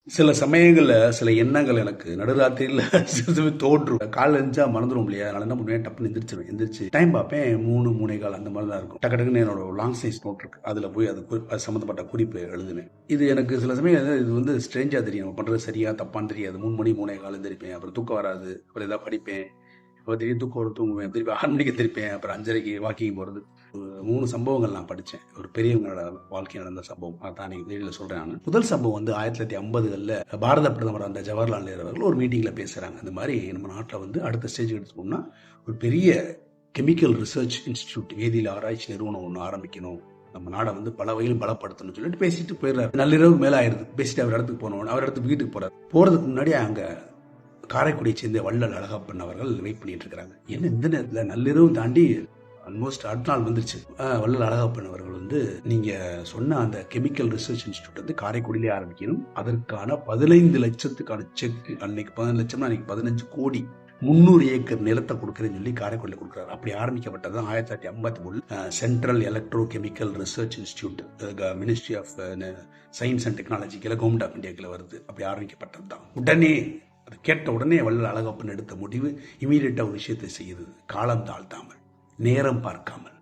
சில சமயங்கள்ல சில எண்ணங்கள் எனக்கு நடுராத்திரியில சில சமயம் தோன்றும். காலைல எழுந்திரிச்சா மறந்துரும் இல்லையா? அதனால என்ன பண்ணுவேன், டப்புன்னு எந்திரிச்சிருவேன். எந்திரிச்சு டைம் பார்ப்பேன் 3, 3:15 அந்த மாதிரி தான் இருக்கும். டக்கு டக்குன்னு என்னோட லாங் சைஸ் நோட் இருக்கு. அதுல போய் அது சம்மந்தப்பட்ட குறிப்பு எழுதுவேன். இது எனக்கு சில சமயம் இது வந்து ஸ்ட்ரேஞ்சா தெரியும். நம்ம பண்றது சரியா தப்பான்னு தெரியாது. 3 மணி 3:15 எந்திரிப்பேன். அப்புறம் தூக்கம் வராது. அப்புறம் ஏதாவது படிப்பேன். அப்புறம் திடீர்னு தூக்கம் வரும் தூங்குவேன். திருப்பி 6 மணிக்கு எந்திரிப்பேன். அப்புறம் 5:30க்கு வாக்கிங் போறது. 3 சம்பவங்கள் நான் படித்தேன். ஒரு பெரியவங்களோட வாழ்க்கையில் நடந்த சம்பவம். அதான் நீங்க வெளியில் சொல்றேன் நான். முதல் சம்பவம் வந்து 1950களில் பாரத பிரதமர் அந்த ஜவஹர்லால் நேரு அவர்கள் ஒரு மீட்டிங்ல பேசுறாங்க. இந்த மாதிரி நம்ம நாட்டில் வந்து அடுத்த ஸ்டேஜ் எடுத்துக்கணும்னா ஒரு பெரிய கெமிக்கல் ரிசர்ச் இன்ஸ்டிடியூட் வேதியியல் ஆராய்ச்சி நிறுவனம் ஒன்று ஆரம்பிக்கணும். நம்ம நாடை வந்து பல வகையிலும் பலப்படுத்தணும்னு சொல்லிட்டு பேசிட்டு போயிடுறாரு. நள்ளிரவு மேல ஆயிருது. பேசிட்டு அவர் இடத்துக்கு போனோம். அவர் இடத்துக்கு வீட்டுக்கு போறாரு. போறதுக்கு முன்னாடி அங்க காரைக்குடியை சேர்ந்த வள்ளல் அழகப்பன் அவர்கள் வெயிட் பண்ணிட்டு இருக்காங்க. என்ன இந்த நேரத்தில் நள்ளிரவு தாண்டி ஆல்மோஸ்ட் அடுத்த நாள் வந்துருச்சு. வள்ளல் அழகப்பன் அவர்கள் வந்து நீங்க சொன்ன அந்த கெமிக்கல் ரிசர்ச் இன்ஸ்டியூட் வந்து காரைக்குடியிலே ஆரம்பிக்கணும். அதற்கான 15 லட்சத்துக்கான செக், அன்னைக்கு 15 லட்சம்னா அன்னைக்கு 15 கோடி 300 ஏக்கர் நிலத்தை கொடுக்குறேன்னு சொல்லி காரைக்குடியில் கொடுக்குறாரு. அப்படி ஆரம்பிக்கப்பட்டது 1953 central electro chemical research institute, ministry of science and டெக்னாலஜிக்கில் கவர்மெண்ட் ஆஃப் இந்தியாக்கில் வருது. அப்படி ஆரம்பிக்கப்பட்டது தான். உடனே அதை கேட்ட உடனே வள்ளல் அழகப்பன் எடுத்த முடிவு இமீடியட்டா ஒரு விஷயத்தை செய்யுது. காலம் தாழ்த்தாமல், நேரம் பார்க்காமல்.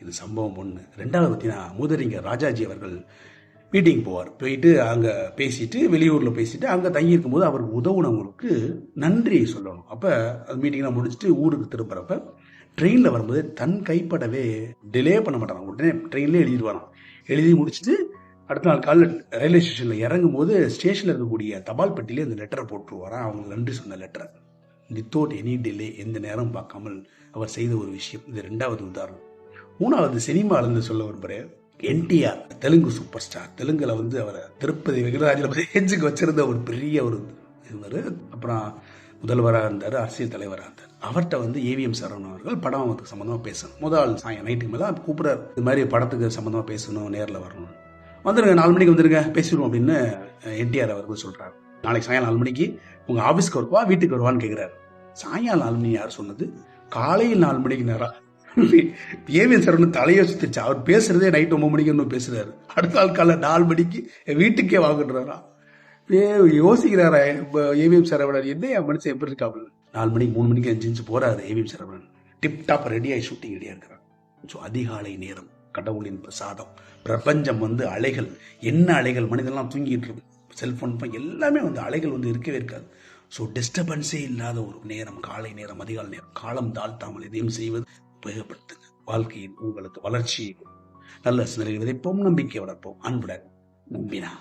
இது சம்பவம் ஒன்று. ரெண்டாவது பார்த்தீங்கன்னா மூதறிஞர் ராஜாஜி அவர்கள் மீட்டிங் போவார். போயிட்டு அங்கே பேசிட்டு வெளியூரில் பேசிட்டு அங்கே தங்கியிருக்கும் போது அவருக்கு உதவுனவங்களுக்கு நன்றி சொல்லணும். அப்போ அது மீட்டிங்லாம் முடிச்சுட்டு ஊருக்கு திரும்புறப்ப ட்ரெயினில் வரும்போது தன் கைப்படவே டிலே பண்ண மாட்டாங்க. உடனே ட்ரெயின்லேயே எழுதிடுவாராம். எழுதி முடிச்சுட்டு அடுத்த நாள் காலைல ரயில்வே ஸ்டேஷனில் இறங்கும் போது ஸ்டேஷனில் இருக்கக்கூடிய தபால் பெட்டியிலே அந்த லெட்டரை போட்டுருவாராம். அவங்களுக்கு நன்றி சொன்ன லெட்டரை வித்தவுட் எனி டிலே, எந்த நேரம் பார்க்காமல் அவர் செய்த ஒரு விஷயம். இது ரெண்டாவது உதாரணம். மூணாவது சினிமாவிலேருந்து சொல்ல விரும்புகிறேன். NTR Telugu super star. தெலுங்குல வந்து அவரை திருப்பதி வெங்கடாஜலபதி ஹெஜ்ஜுக்கு வச்சிருந்த ஒரு பெரிய ஒரு இவர். அப்புறம் முதல்வராக இருந்தார், அரசியல் தலைவராக இருந்தார். அவர்கிட்ட வந்து ஏவிஎம் சரவணன் அவர்கள் படம் சம்மந்தமாக பேசணும். முதல் சாயம் நைட்டுக்கு மேலே கூப்பிட்றாரு. இது மாதிரி படத்துக்கு சம்மந்தமாக பேசணும், நேரில் வரணும். வந்துருங்க 4 மணிக்கு வந்துருங்க பேசிடுவோம் அப்படின்னு என்டிஆர் அவர்கள் சொல்றாரு. நாளைக்கு சாயங்காலம் 4 மணிக்கு உங்க ஆபீஸ்க்கு வருவா வீட்டுக்கு வருவான்னு கேட்கிறாரு. சாயங்காலம் 4 மணி யார் சொன்னது? காலையில் 4 மணிக்கு நேரம். ஏவிஎம் சார் தலையை சுத்திச்சு. அவர் பேசுறதே நைட் 9 மணிக்கு இன்னும் பேசுறாரு. அடுத்த நாள் காலை 4 மணிக்கு வீட்டுக்கே வாங்கிடுறாரா? யோசிக்கிறாரா ஏவிஎம் சரவணன்? என்ன மனுஷன் எப்படி இருக்காப்ல? 4 மணிக்கு 3 மணிக்கு எஞ்சிச்சு போறாரு ஏவிஎம் சரவணன். டிப் டாப் ரெடியாகி ஷூட்டிங் ரெடியா இருக்கிறார். ஸோ அதிகாலை நேரம் கடவுளின் பிரசாதம். பிரபஞ்சம் வந்து அலைகள், என்ன அலைகள், மனிதன்லாம் தூங்கிட்டு இருக்கும், செல்போன் எல்லாமே வந்து அலைகள் வந்து இருக்கவே இருக்காது. ஸோ டிஸ்டர்பன்ஸே இல்லாத ஒரு நேரம், காலை நேரம், அதிகாலை நேரம். காலம் தாழ்த்தாமல் எதையும் செய்வது உபயோகப்படுத்துங்க. வாழ்க்கையில் உங்களுக்கு வளர்ச்சி, நல்ல சிந்தனை விதைப்போம், நம்பிக்கை வளர்ப்போம். அன்புடன் நம்பினா.